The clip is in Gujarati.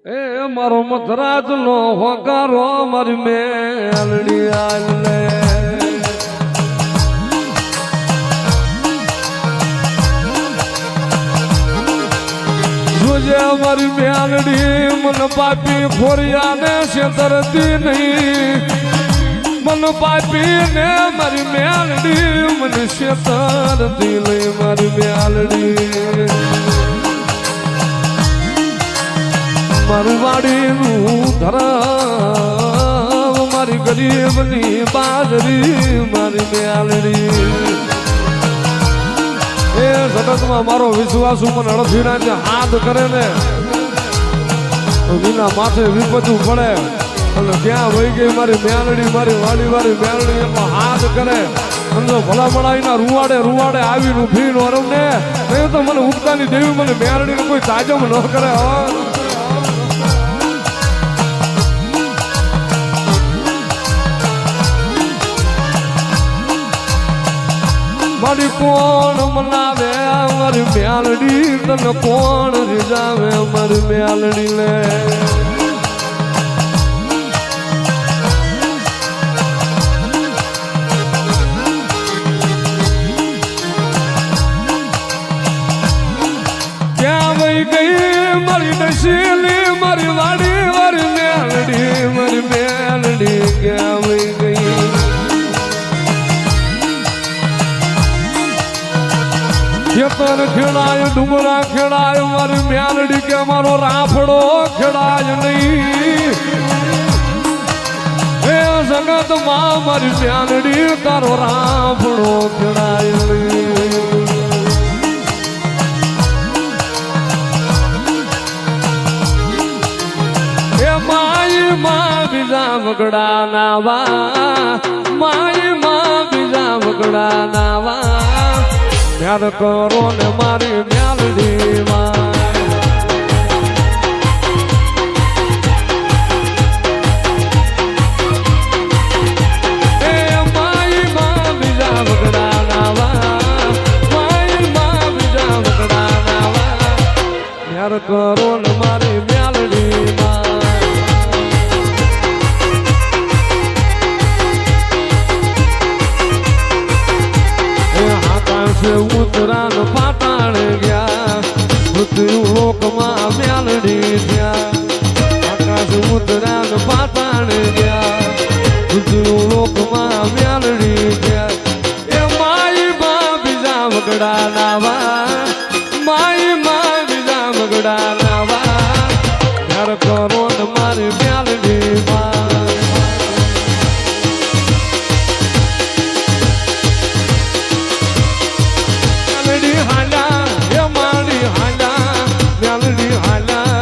એ મારો મધરાજ નો હોકારો મારી મેલડી આલે જોજે મારી મેલડી મન પાપી ખોરિયા ને છેતરતી નહીં મન પાપી ને મારી મેલડી મને છેતરતી નહીં મારી મેલડી મારું વાડીનું ધરાવ મારી ગરીબની બાજરી મારી મેલડી એ જગતમાં મારો વિશ્વાસ મને અડધીના હાથ કરે ને વિના માથે વિપતું પડે અને ક્યાં વહી ગઈ મારી મેલડી મારી વાડી વાળી મેલડી એમાં હાથ કરે સમજો ભલા મળાવીના રૂવાડે આવીને ઉભી નો રમ ને એ તો મને ઉગતાની દેવી મને મેલડીને કોઈ તાજમ ન કરે મારી કોણ મનાવે મારી મેલડી તને કોણ રીઝાવે મારી મેલડી લે ક્યાં વહી ગઈ મારી નશીલી મારી વાડી મારી મેલડી ક્યાં વહી ગઈ ખેતર ખેડાય ડુંગરા ખેડાય મારી મેલડી કે મારો રાફડો ખેડાય નહીં એ જગત માં મારી મેલડી તારો રાફડો ખેડાય નહીં એ માઈ માં બીજા વગડા નાવા માઈ માં બીજા વગડા નાવા યાદ કરો ને મારી મેલડી માં એ માઈ માં બીજા વગડા નાવા માઈ માં બીજા વગડા નાવા યાદ કરો ને મારી મેલડી માં ઉતરાન પાતાળ ગયા મૃત્યુ લોકમાં મેલડી થયા આકાશ ઉતરાન પાતાળ ગયા મૃત્યુ લોકમાં મેલડી થયા એ માઈ માં બીજા વગડા નાવા માઈ માં બીજા વગડા નાવા યાર કરો ને મારી મેલડી માં હાલા